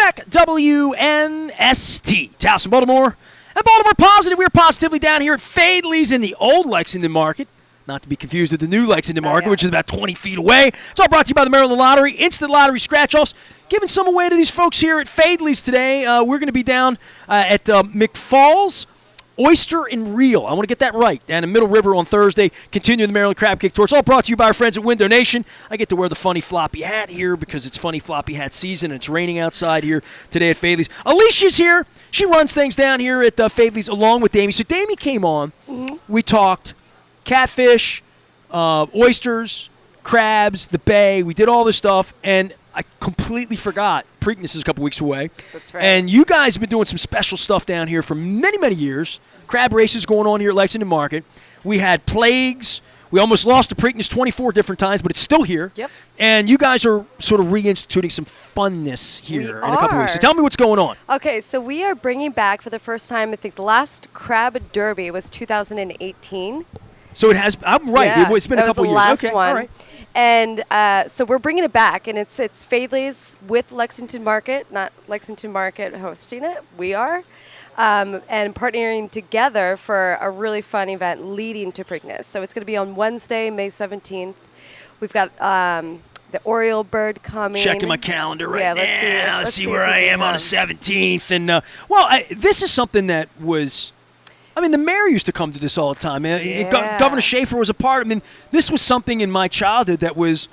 back, WNST, Towson, Baltimore. And Baltimore Positive, we're positively down here at Faidley's in the old Lexington Market. Not to be confused with the new Lexington Market, which is about 20 feet away. It's all brought to you by the Maryland Lottery. Instant Lottery scratch-offs. Giving some away to these folks here at Faidley's today. We're going to be down at McFall's Oyster and Reel. I want to get that right. Down in Middle River on Thursday. Continuing the Maryland Crab Cake Tour. It's all brought to you by our friends at Window Nation. I get to wear the funny floppy hat here because it's funny floppy hat season and it's raining outside here today at Faidley's. Alicia's here. She runs things down here at Faidley's along with Damie. So Damie came on. Mm-hmm. We talked catfish, oysters, crabs, the bay. We did all this stuff, and I completely forgot Preakness is a couple weeks away. That's right. And you guys have been doing some special stuff down here for many, many years. Crab races going on here at Lexington Market. We had plagues. We almost lost to Preakness 24 different times, but it's still here. Yep. And you guys are sort of reinstituting some funness here in a couple weeks. So tell me what's going on. Okay, so we are bringing back for the first time, I think the last Crab Derby was 2018. So it has. I'm right. Yeah, It's been a couple years. Last okay, one. all right. And so we're bringing it back, and it's Faidley's with Lexington Market, not Lexington Market hosting it. We are, and partnering together for a really fun event leading to Preakness. So it's going to be on Wednesday, May 17th. We've got the Oriole bird coming. Checking my calendar right now. Let's see where I am on the 17th. And this is something that was. I mean, the mayor used to come to this all the time. Governor Schaefer was a part. I mean, this was something in my childhood that was.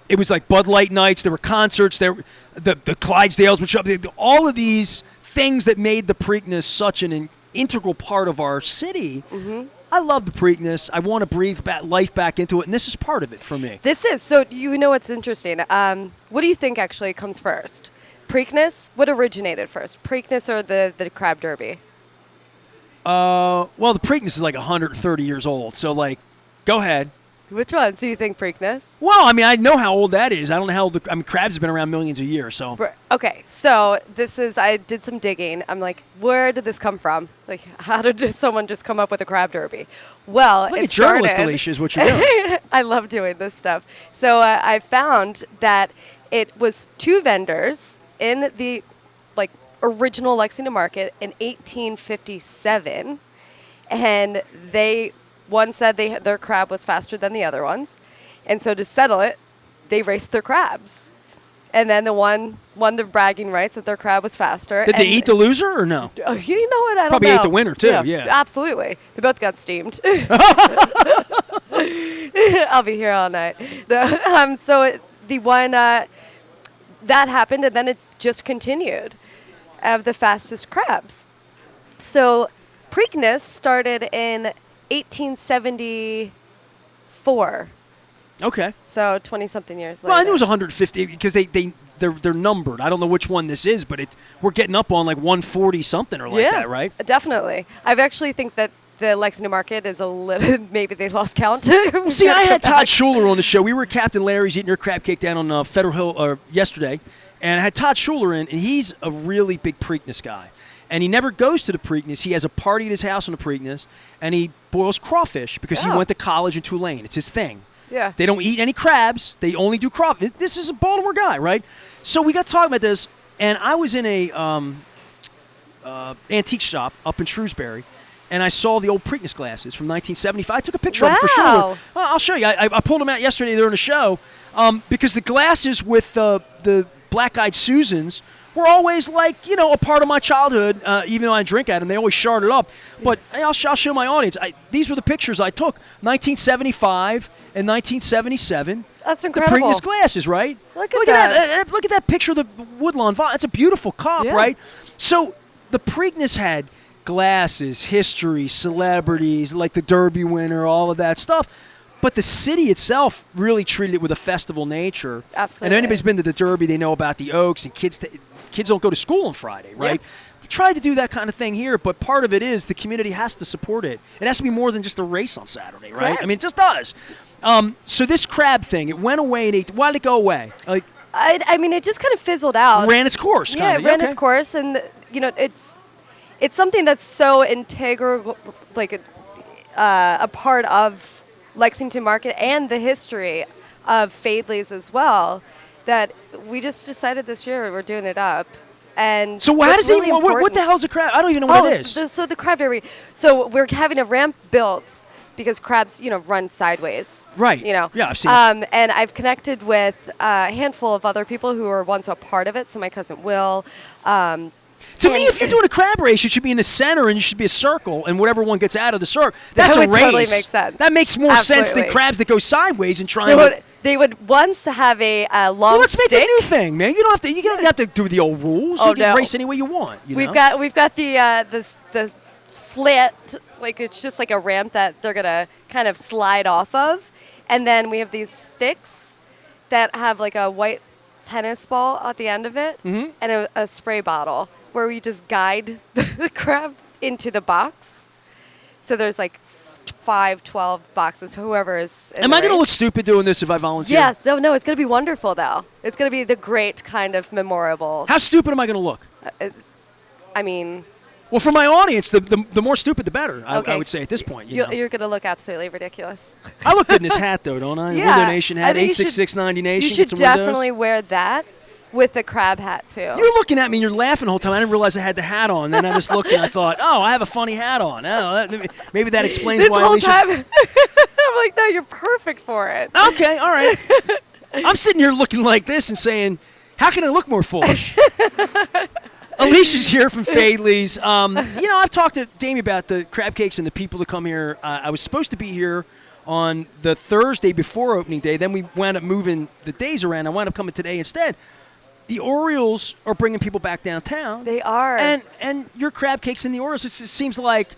It was like Bud Light nights. There were concerts. The Clydesdales would show up. All of these things that made the Preakness such an integral part of our city. Mm-hmm. I love the Preakness. I want to breathe life back into it, and this is part of it for me. This is. So you know what's interesting. What do you think actually comes first? Preakness? What originated first? Preakness or the Crab Derby? Well, the Preakness is like 130 years old, so, go ahead. Which one? So you think Preakness? Well, I mean, I know how old that is. I don't know how old crabs have been around millions of years, so. Okay, so I did some digging. I'm like, where did this come from? Like, how did someone just come up with a Crab Derby? Well, like a journalist, Alicia, is what you're doing. I love doing this stuff. So I found that it was two vendors in the, original Lexington Market in 1857, and one said their crab was faster than the other ones, and so to settle it, they raced their crabs, and then the one won the bragging rights that their crab was faster. Did they eat the loser or no? Oh, you know what? I don't know. Probably ate the winner too. Yeah, absolutely. They both got steamed. I'll be here all night. So the one that happened, and then it just continued. Of the fastest crabs. So Preakness started in 1874. Okay. So 20-something years later. Well, I think it was 150 because they're numbered. I don't know which one this is, but we're getting up on 140-something or that, right? Definitely. I actually think that the Lexington Market is a little, maybe they lost count. See, I had Todd Schuler on the show. We were at Captain Larry's eating her crab cake down on Federal Hill yesterday. And I had Todd Schuler in, and he's a really big Preakness guy. And he never goes to the Preakness. He has a party at his house on the Preakness, and he boils crawfish because he went to college in Tulane. It's his thing. Yeah. They don't eat any crabs. They only do crawfish. This is a Baltimore guy, right? So we got talking about this, and I was in a antique shop up in Shrewsbury, and I saw the old Preakness glasses from 1975. I took a picture of them for Schuler. Well, I'll show you. I pulled them out yesterday during the show because the glasses with the Black-Eyed Susans were always a part of my childhood, even though I drink at them. They always sharded up. But I'll show my audience. These were the pictures I took, 1975 and 1977. That's incredible. The Preakness glasses, right? Look at that. Look at that picture of the Woodlawn. That's a beautiful cup, right? So the Preakness had glasses, history, celebrities, like the Derby winner, all of that stuff. But the city itself really treated it with a festival nature. Absolutely. And if anybody's been to the Derby, they know about the Oaks, and kids don't go to school on Friday, right? Yeah. We tried to do that kind of thing here, but part of it is the community has to support it. It has to be more than just a race on Saturday, right? Correct. I mean, it just does. So this crab thing, it went away. Why did it go away? I mean, it just kind of fizzled out. Ran its course. Yeah, it ran its course, and it's something that's so integral, a part of Lexington Market and the history of Faidley's as well. that we just decided this year we're doing it up. And So how what's does really it? What the important- hell's a crab? I don't even know what it is. So the crab dairy. So we're having a ramp built because crabs, run sideways. Right. Yeah, I've seen it. And I've connected with a handful of other people who were once a part of it. So my cousin Will. To me, if you're doing a crab race, it should be in the center and you should be a circle, and whatever one gets out of the circle, that's That a would race. totally make sense. That makes more sense than Absolutely. crabs that go sideways and try So and. they would once have a long Well, let's make stick. a new thing, man. You don't have to. You don't have to do the old rules. Oh, You can no. race any way you want. We've got the slit, like it's just like a ramp that they're gonna kind of slide off of, and then we have these sticks that have like a white tennis ball at the end of it, and a spray bottle where we just guide the crab into the box. So there's like 12 boxes, whoever is. Am I going to look stupid doing this if I volunteer? Yes. No, it's going to be wonderful, though. It's going to be the great kind of memorable. How stupid am I going to look? I mean, Well, for my audience, the more stupid, the better. I Okay. would say at this point. You know? you're going to look absolutely ridiculous. I look good in this hat, though, don't I? Yeah. Radio Nation I hat, think you should- 86690 Nation. You get should some windows. definitely wear that with the crab hat, too. You're looking at me and you're laughing the whole time. I didn't realize I had the hat on. Then I just looked and I thought, oh, I have a funny hat on. Oh, maybe that explains This why whole Alicia's... time, I'm like, no, you're perfect for it. Okay, all right. I'm sitting here looking like this and saying, how can I look more foolish? Alicia's here from Faidley's. I've talked to Damie about the crab cakes and the people that come here. I was supposed to be here on the Thursday before opening day. Then we wound up moving the days around. I wound up coming today instead. The Orioles are bringing people back downtown. They are. And your crab cakes in the Orioles, it seems like,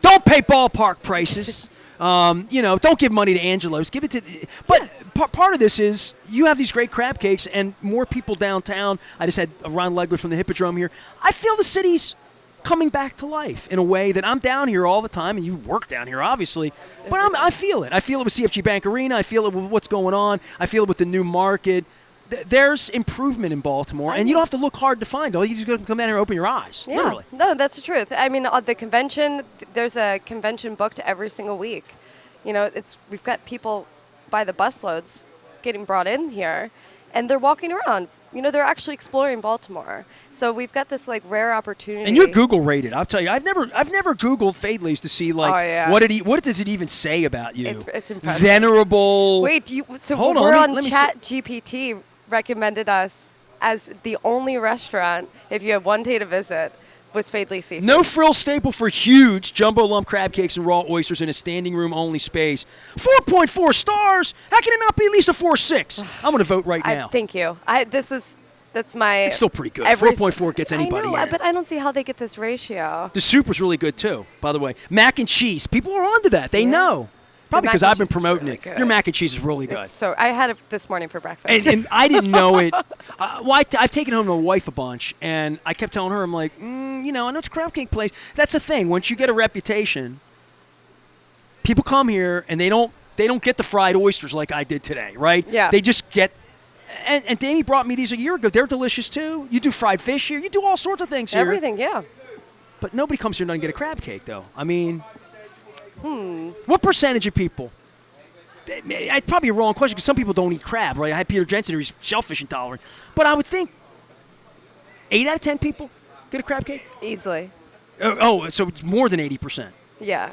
don't pay ballpark prices. Don't give money to Angelo's. Give it to. But part of this is you have these great crab cakes and more people downtown. I just had Ron Legler from the Hippodrome here. I feel the city's coming back to life in a way that I'm down here all the time, and you work down here, obviously. But I feel it. I feel it with CFG Bank Arena. I feel it with what's going on. I feel it with the new market. There's improvement in Baltimore, and you don't have to look hard to find it. All you just got to come down here and open your eyes. Yeah, Literally. no, that's the truth. I mean, the convention, there's a convention booked every single week. We've got people by the busloads getting brought in here, and they're walking around. They're actually exploring Baltimore. So we've got this like rare opportunity. And you're Google rated. I'll tell you, I've never Googled Faidley's to see like Oh, yeah. what does it even say about you? It's impressive. Venerable. Wait, so Hold on, we're let on me see. Chat GPT recommended us as the only restaurant, if you have one day to visit, was Faidley Seafood. No frill staple for huge jumbo lump crab cakes and raw oysters in a standing room only space. 4.4 stars. How can it not be at least a 4.6? I'm going to vote right now. Thank you. That's my. It's still pretty good. every- 4.4 gets anybody I know, in. but I don't see how they get this ratio. The soup was really good too, by the way. Mac and cheese. People are onto that. They know. Probably mac because and I've been cheese is promoting really it. good. Your mac and cheese is really good. So I had it this morning for breakfast. And I didn't know it. I've taken home to my wife a bunch, and I kept telling her, I'm like, I know it's a crab cake place. That's the thing. Once you get a reputation, people come here and they don't get the fried oysters like I did today, right? Yeah. They just get. And Damie brought me these a year ago. They're delicious too. You do fried fish here. You do all sorts of things here. Everything, yeah. But nobody comes here and doesn't get a crab cake, though. I mean, what percentage of people? It's probably a wrong question because some people don't eat crab, right? I had Peter Jensen, who's shellfish intolerant. But I would think 8 out of 10 people get a crab cake? Easily. Oh, so it's more than 80%. Yeah.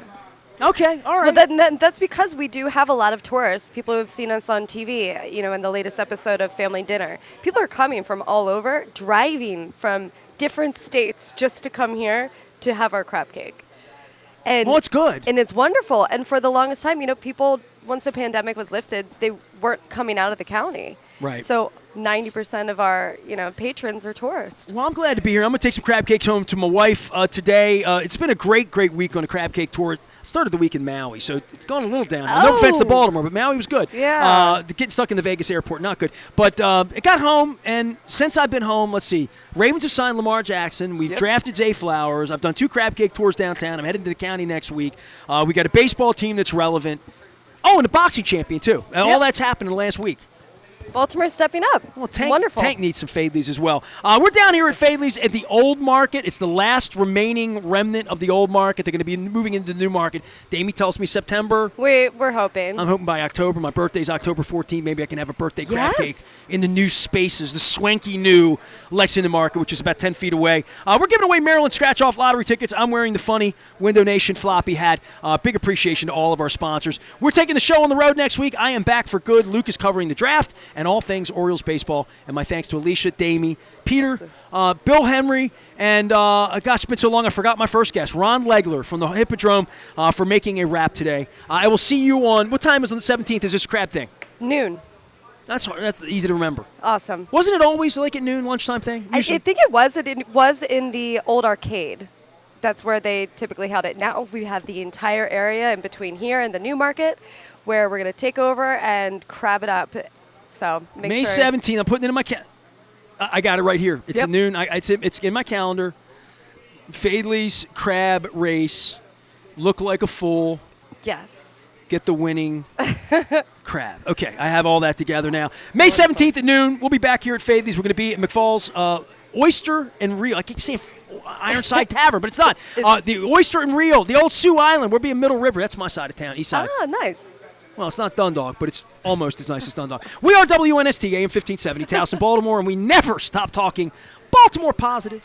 Okay, all right. Well, that's because we do have a lot of tourists, people who have seen us on TV, in the latest episode of Family Dinner. People are coming from all over, driving from different states just to come here to have our crab cake. And Well, it's good. And it's wonderful. And for the longest time, people, once the pandemic was lifted, they weren't coming out of the county. Right. So 90% of our, patrons are tourists. Well, I'm glad to be here. I'm going to take some crab cakes home to my wife today. It's been a great, great week on a crab cake tour. Started the week in Maui, so it's gone a little down. No offense to Baltimore, but Maui was good. Yeah. Getting stuck in the Vegas airport, not good. But it got home, and since I've been home, let's see. Ravens have signed Lamar Jackson. We've drafted Zay Flowers. I've done 2 crab cake tours downtown. I'm headed to the county next week. We got a baseball team that's relevant. Oh, and a boxing champion, too. All that's happened in the last week. Baltimore's stepping up. Well, It's wonderful. Tank needs some Faidleys as well. We're down here at Faidley's at the Old Market. It's the last remaining remnant of the Old Market. They're going to be moving into the new market. Damie tells me September. We're hoping. I'm hoping by October. My birthday's October 14th. Maybe I can have a birthday crab cake Yes. in the new spaces, the swanky new Lexington Market, which is about 10 feet away. We're giving away Maryland scratch-off lottery tickets. I'm wearing the funny Window Nation floppy hat. Big appreciation to all of our sponsors. We're taking the show on the road next week. I am back for good. Luke is covering the draft and all things Orioles baseball. And my thanks to Alicia, Damie, Peter, Bill Henry, and gosh, it's been so long I forgot my first guest, Ron Legler from the Hippodrome, for making a wrap today. I will see you on, what time is on the 17th is this crab thing? Noon. That's hard. That's easy to remember. Awesome. Wasn't it always like at noon, lunchtime thing? I think it was in the old arcade. That's where they typically held it. Now we have the entire area in between here and the new market where we're going to take over and crab it up. So make May sure. 17th. I'm putting it in my I got it right here. It's Yep. at noon. It's in my calendar. Faidley's Crab Race. Look like a fool. Yes. Get the winning crab. Okay, I have all that together now. May 17th at noon. We'll be back here at Faidley's. We're going to be at McFall's Oyster and Reel. I keep saying Ironside Tavern, but it's not. The Oyster and Reel, the old Sioux Island. We'll be in Middle River. That's my side of town, east side. Ah, nice. Well, it's not Dundalk, but it's almost as nice as Dundalk. We are WNST, AM 1570, Towson, Baltimore, and we never stop talking Baltimore positive.